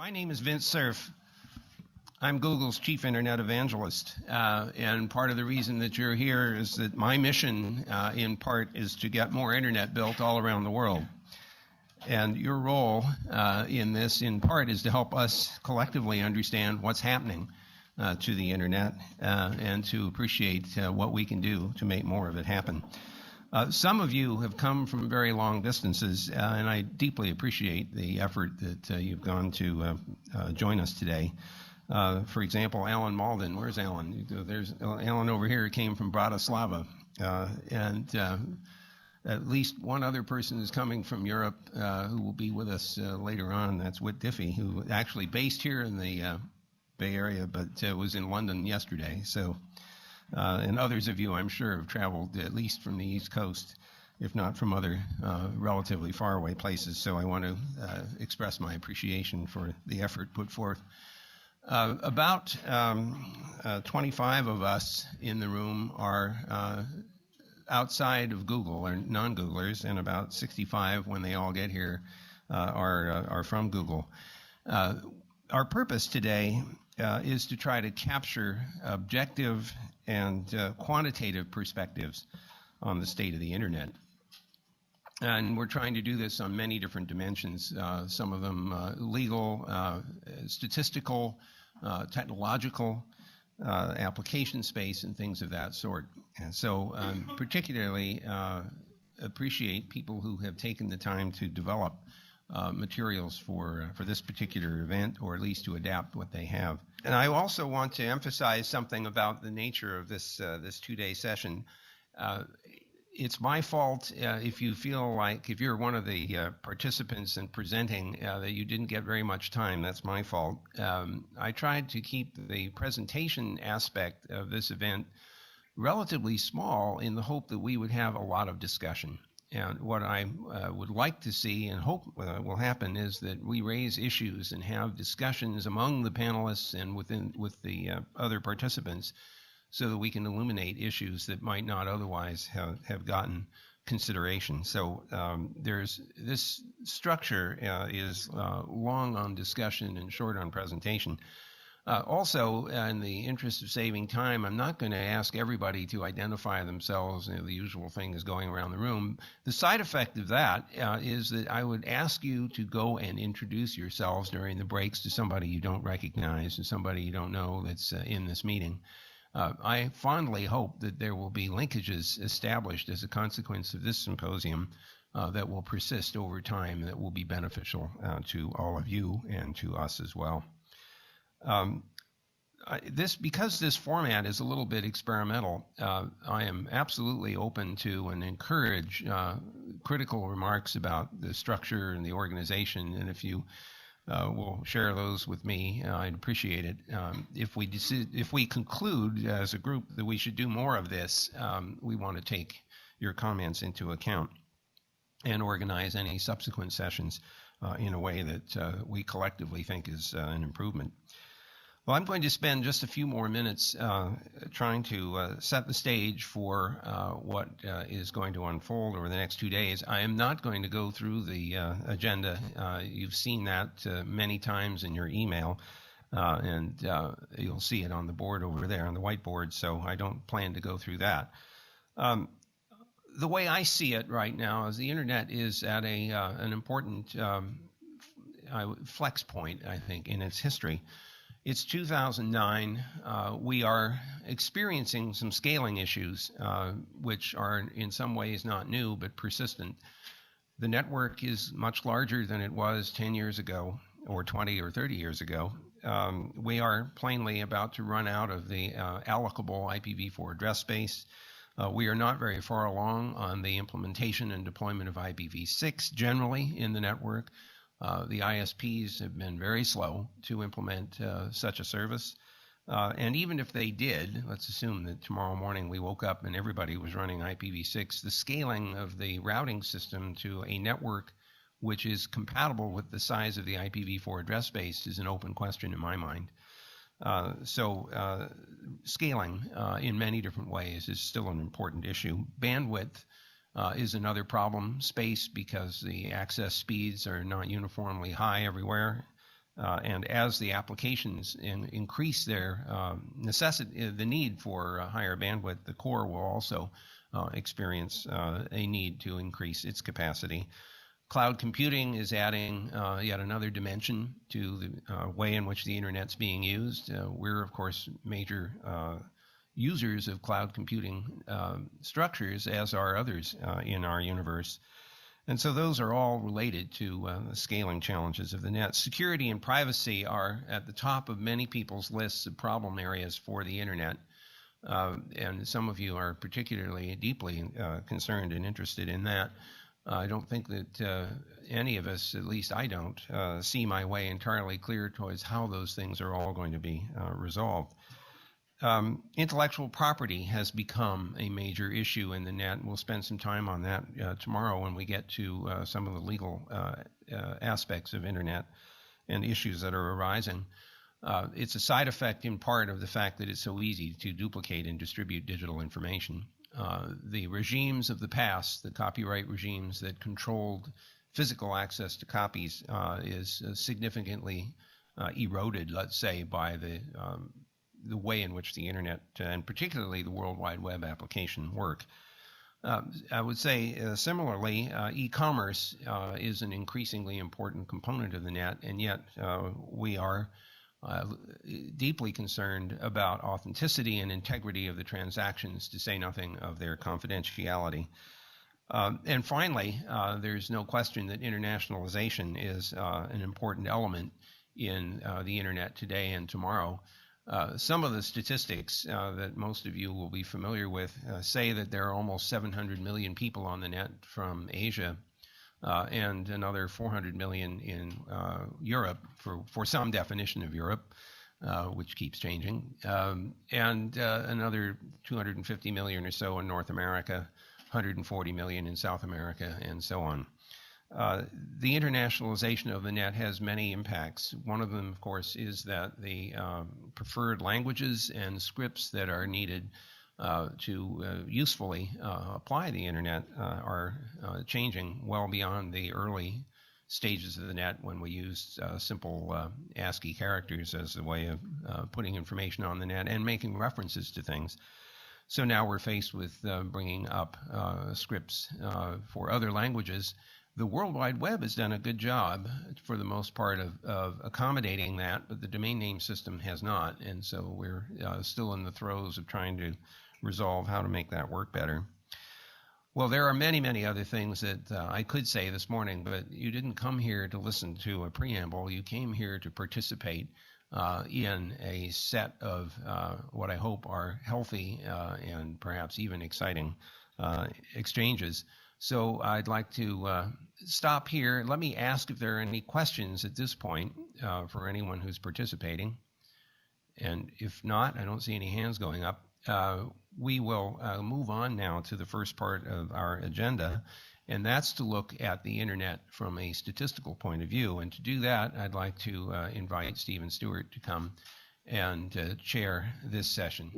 My name is Vint Cerf. I'm Google's chief internet evangelist, and part of the reason that you're here is that my mission, in part, is to get more internet built all around the world. And your role in this, in part, is to help us collectively understand what's happening to the internet and to appreciate what we can do to make more of it happen. Some of you have come from very long distances, and I deeply appreciate the effort that you've gone to join us today. For example, Alan Malden. Where's Alan? There's Alan over here. Came from Bratislava, and at least one other person is coming from Europe who will be with us later on. That's Whit Diffie, who actually based here in the Bay Area, but was in London yesterday. So, and others of you, I'm sure, have traveled at least from the East Coast, if not from other relatively faraway places. So I want to express my appreciation for the effort put forth. About 25 of us in the room are outside of Google, or non-Googlers, and about 65, when they all get here, are from Google. Our purpose today is to try to capture objective and quantitative perspectives on the state of the internet. And we're trying to do this on many different dimensions, some of them legal, statistical, technological, application space, and things of that sort. And so particularly appreciate people who have taken the time to develop materials for this particular event, or at least to adapt what they have. And I also want to emphasize something about the nature of this two-day session. It's my fault if you feel like, if you're one of the participants and presenting, that you didn't get very much time. That's my fault. I tried to keep the presentation aspect of this event relatively small in the hope that we would have a lot of discussion. And what I would like to see and hope will happen is that we raise issues and have discussions among the panelists and with the other participants, so that we can illuminate issues that might not otherwise have gotten consideration. So there's this structure is long on discussion and short on presentation. Also, in the interest of saving time, I'm not going to ask everybody to identify themselves. You know, the usual thing is going around the room. The side effect of that is that I would ask you to go and introduce yourselves during the breaks to somebody you don't recognize and somebody you don't know that's in this meeting. I fondly hope that there will be linkages established as a consequence of this symposium that will persist over time, that will be beneficial to all of you and to us as well. Because this format is a little bit experimental, I am absolutely open to and encourage critical remarks about the structure and the organization, and if you will share those with me, I'd appreciate it. If we conclude as a group that we should do more of this, we want to take your comments into account and organize any subsequent sessions in a way that we collectively think is an improvement. Well, I'm going to spend just a few more minutes trying to set the stage for what is going to unfold over the next 2 days. I am not going to go through the agenda. You've seen that many times in your email, and you'll see it on the board over there on the whiteboard, so I don't plan to go through that. The way I see it right now is the internet is at an important flex point, I think, in its history. It's 2009. We are experiencing some scaling issues, which are in some ways not new, but persistent. The network is much larger than it was 10 years ago, or 20 or 30 years ago. We are plainly about to run out of the allocable IPv4 address space. We are not very far along on the implementation and deployment of IPv6 generally in the network. The ISPs have been very slow to implement such a service. And even if they did, let's assume that tomorrow morning we woke up and everybody was running IPv6, the scaling of the routing system to a network which is compatible with the size of the IPv4 address space is an open question in my mind. So scaling in many different ways is still an important issue. Bandwidth is another problem space because the access speeds are not uniformly high everywhere. And as the applications increase their the need for higher bandwidth, the core will also experience a need to increase its capacity. Cloud computing is adding yet another dimension to the way in which the internet's being used. We're, of course, major users of cloud computing structures, as are others in our universe. And so those are all related to the scaling challenges of the net. Security and privacy are at the top of many people's lists of problem areas for the internet. And some of you are particularly deeply concerned and interested in that. I don't think that any of us, at least I don't, see my way entirely clear towards how those things are all going to be resolved. Intellectual property has become a major issue in the net, and we'll spend some time on that tomorrow when we get to some of the legal aspects of internet and issues that are arising. It's a side effect in part of the fact that it's so easy to duplicate and distribute digital information. The regimes of the past, the copyright regimes that controlled physical access to copies, is significantly eroded, let's say, by the way in which the internet and particularly the World Wide Web application work. I would say similarly, e-commerce is an increasingly important component of the net, and yet we are deeply concerned about authenticity and integrity of the transactions, to say nothing of their confidentiality. And finally, there's no question that internationalization is an important element in the internet today and tomorrow. Some of the statistics that most of you will be familiar with say that there are almost 700 million people on the net from Asia and another 400 million in Europe, for some definition of Europe, which keeps changing, and another 250 million or so in North America, 140 million in South America, and so on. The internationalization of the net has many impacts. One of them, of course, is that the preferred languages and scripts that are needed to usefully apply the internet are changing well beyond the early stages of the net when we used simple ASCII characters as a way of putting information on the net and making references to things. So now we're faced with bringing up scripts for other languages. The World Wide Web has done a good job, for the most part, of accommodating that, but the domain name system has not, and so we're still in the throes of trying to resolve how to make that work better. Well, there are many, many other things that I could say this morning, but you didn't come here to listen to a preamble. You came here to participate in a set of what I hope are healthy and perhaps even exciting exchanges. So I'd like to stop here. Let me ask if there are any questions at this point for anyone who's participating. And if not, I don't see any hands going up. We will move on now to the first part of our agenda, and that's to look at the internet from a statistical point of view. And to do that, I'd like to invite Stephen Stewart to come and chair this session.